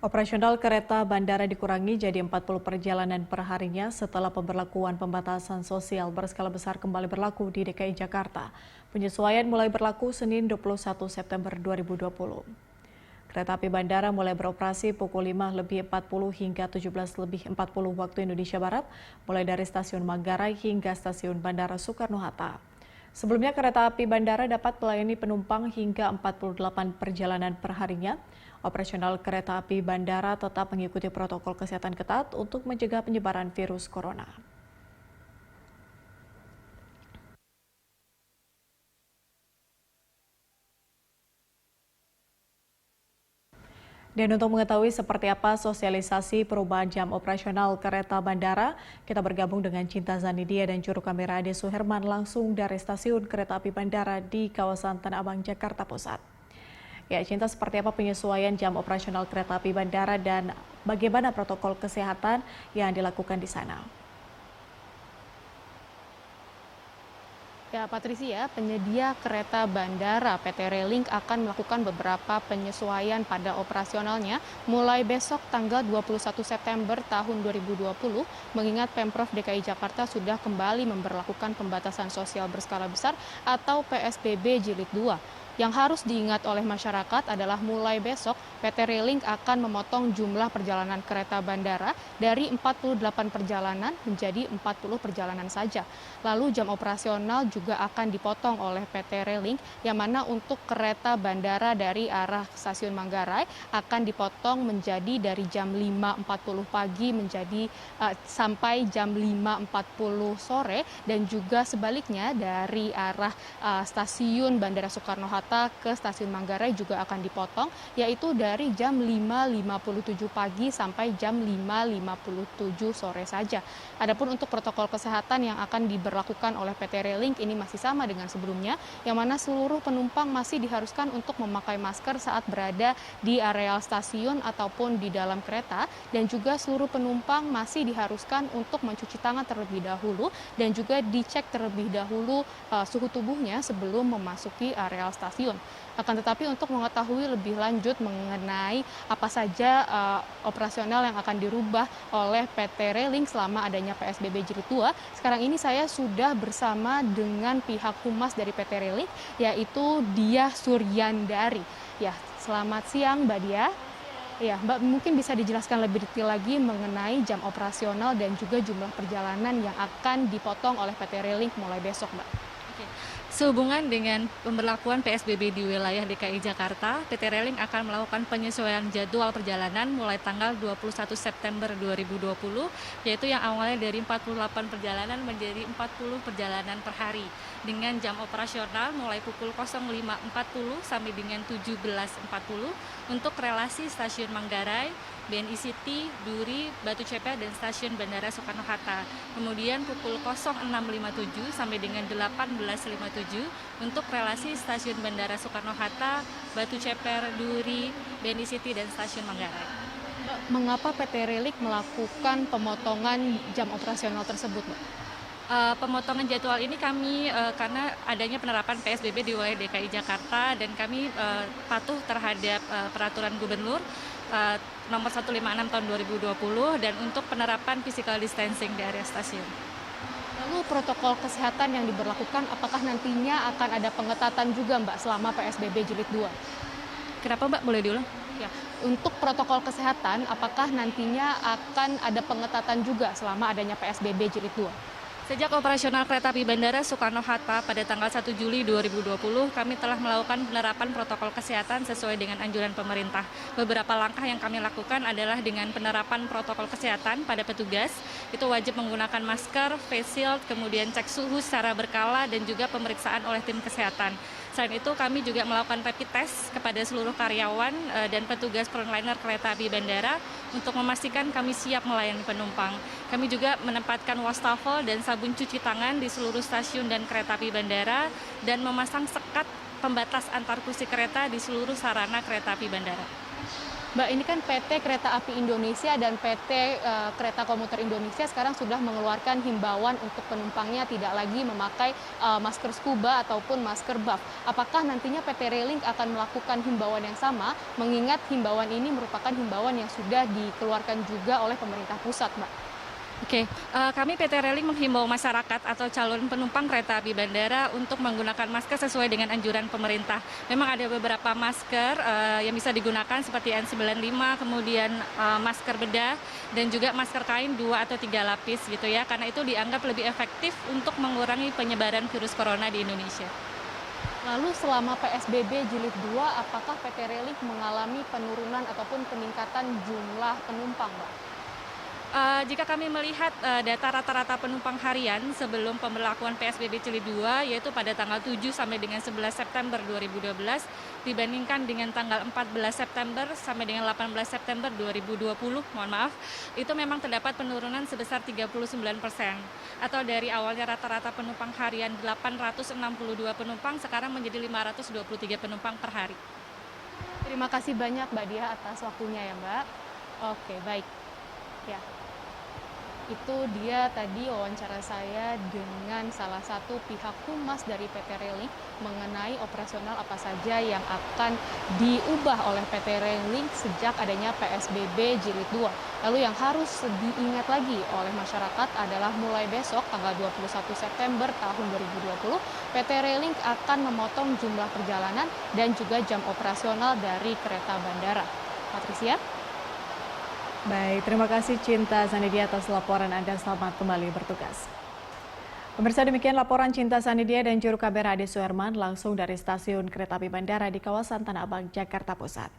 Operasional kereta bandara dikurangi jadi 40 perjalanan per harinya setelah pemberlakuan pembatasan sosial berskala besar kembali berlaku di DKI Jakarta. Penyesuaian mulai berlaku Senin 21 September 2020. Kereta api bandara mulai beroperasi pukul 5:40 hingga 17:40 waktu Indonesia Barat, mulai dari stasiun Manggarai hingga stasiun Bandara Soekarno-Hatta. Sebelumnya kereta api bandara dapat melayani penumpang hingga 48 perjalanan per harinya. Operasional kereta api bandara tetap mengikuti protokol kesehatan ketat untuk mencegah penyebaran virus corona. Dan untuk mengetahui seperti apa sosialisasi perubahan jam operasional kereta bandara, kita bergabung dengan Cinta Zanidia dan juru kamera Ade Suherman langsung dari stasiun kereta api bandara di kawasan Tanah Abang, Jakarta Pusat. Ya, Cinta, seperti apa penyesuaian jam operasional kereta api bandara dan bagaimana protokol kesehatan yang dilakukan di sana? Ya, Patricia, penyedia kereta bandara PT Railing akan melakukan beberapa penyesuaian pada operasionalnya mulai besok tanggal 21 September tahun 2020, mengingat Pemprov DKI Jakarta sudah kembali memberlakukan pembatasan sosial berskala besar atau PSBB Jilid 2. Yang harus diingat oleh masyarakat adalah mulai besok PT Railing akan memotong jumlah perjalanan kereta bandara dari 48 perjalanan menjadi 40 perjalanan saja. Lalu jam operasional juga akan dipotong oleh PT Railing, yang mana untuk kereta bandara dari arah stasiun Manggarai akan dipotong menjadi dari jam 5.40 pagi menjadi sampai jam 5.40 sore, dan juga sebaliknya dari arah stasiun Bandara Soekarno-Hatta ke stasiun Manggarai juga akan dipotong, yaitu dari jam 5.57 pagi sampai jam 5.57 sore saja. Adapun untuk protokol kesehatan yang akan diberlakukan oleh PT Railing ini masih sama dengan sebelumnya, yang mana seluruh penumpang masih diharuskan untuk memakai masker saat berada di areal stasiun ataupun di dalam kereta, dan juga seluruh penumpang masih diharuskan untuk mencuci tangan terlebih dahulu dan juga dicek terlebih dahulu suhu tubuhnya sebelum memasuki areal stasiun. Akan tetapi untuk mengetahui lebih lanjut mengenai apa saja operasional yang akan dirubah oleh PT Railing selama adanya PSBB Jilid 2, sekarang ini saya sudah bersama dengan pihak humas dari PT Railing, yaitu Diah Suryandari. Ya, selamat siang Mbak Diah. Ya, Mbak, mungkin bisa dijelaskan lebih detail lagi mengenai jam operasional dan juga jumlah perjalanan yang akan dipotong oleh PT Railing mulai besok, Mbak. Oke. Sehubungan dengan pemberlakuan PSBB di wilayah DKI Jakarta, PT Railing akan melakukan penyesuaian jadwal perjalanan mulai tanggal 21 September 2020, yaitu yang awalnya dari 48 perjalanan menjadi 40 perjalanan per hari, dengan jam operasional mulai pukul 05.40 sampai dengan 17.40 untuk relasi stasiun Manggarai, BNI City, Duri, Batu Ceper, dan stasiun Bandara Soekarno-Hatta. Kemudian pukul 06.57 sampai dengan 18.57 untuk relasi stasiun Bandara Soekarno-Hatta, Batu Ceper, Duri, BNI City, dan stasiun Manggarai. Mengapa PT Railing melakukan pemotongan jam operasional tersebut, Mbak? Pemotongan jadwal ini kami karena adanya penerapan PSBB di wilayah DKI Jakarta, dan kami patuh terhadap peraturan gubernur nomor 156 tahun 2020 dan untuk penerapan physical distancing di area stasiun. Lalu protokol kesehatan yang diberlakukan, apakah nantinya akan ada pengetatan juga, Mbak, selama PSBB Jilid 2? Kenapa, Mbak? Boleh diulang? Ya, untuk protokol kesehatan, apakah nantinya akan ada pengetatan juga selama adanya PSBB Jilid 2? Sejak operasional kereta api Bandara Soekarno-Hatta pada tanggal 1 Juli 2020, kami telah melakukan penerapan protokol kesehatan sesuai dengan anjuran pemerintah. Beberapa langkah yang kami lakukan adalah dengan penerapan protokol kesehatan pada petugas, itu wajib menggunakan masker, face shield, kemudian cek suhu secara berkala, dan juga pemeriksaan oleh tim kesehatan. Selain itu, kami juga melakukan rapid test kepada seluruh karyawan dan petugas frontliner kereta api bandara untuk memastikan kami siap melayani penumpang. Kami juga menempatkan wastafel dan sabun cuci tangan di seluruh stasiun dan kereta api bandara, dan memasang sekat pembatas antar kursi kereta di seluruh sarana kereta api bandara. Mbak, ini kan PT Kereta Api Indonesia dan PT Kereta Komuter Indonesia sekarang sudah mengeluarkan himbauan untuk penumpangnya tidak lagi memakai masker scuba ataupun masker buff. Apakah nantinya PT Railing akan melakukan himbauan yang sama, mengingat himbauan ini merupakan himbauan yang sudah dikeluarkan juga oleh pemerintah pusat, Mbak? Oke, kami PT Railing menghimbau masyarakat atau calon penumpang kereta api bandara untuk menggunakan masker sesuai dengan anjuran pemerintah. Memang ada beberapa masker yang bisa digunakan seperti N95, kemudian masker bedah, dan juga masker kain 2 atau 3 lapis gitu ya, karena itu dianggap lebih efektif untuk mengurangi penyebaran virus corona di Indonesia. Lalu selama PSBB Jilid 2, apakah PT Railing mengalami penurunan ataupun peningkatan jumlah penumpang, Mbak? Jika kami melihat data rata-rata penumpang harian sebelum pemberlakuan PSBB Jilid 2, yaitu pada tanggal 7 sampai dengan 11 September 2012, dibandingkan dengan tanggal 14 September sampai dengan 18 September 2020, mohon maaf, itu memang terdapat penurunan sebesar 39%. Atau dari awalnya rata-rata penumpang harian 862 penumpang, sekarang menjadi 523 penumpang per hari. Terima kasih banyak Mbak Dia atas waktunya ya, Mbak. Oke, baik. Ya. Itu dia tadi wawancara saya dengan salah satu pihak humas dari PT Railing mengenai operasional apa saja yang akan diubah oleh PT Railing sejak adanya PSBB Jilid 2. Lalu yang harus diingat lagi oleh masyarakat adalah mulai besok tanggal 21 September tahun 2020, PT Railing akan memotong jumlah perjalanan dan juga jam operasional dari kereta bandara. Patricia? Baik, terima kasih Cinta Sanidia atas laporan Anda. Selamat kembali bertugas. Pemirsa, demikian laporan Cinta Sanidia dan juru kabar Ade Suherman langsung dari stasiun kereta api bandara di kawasan Tanah Abang, Jakarta Pusat.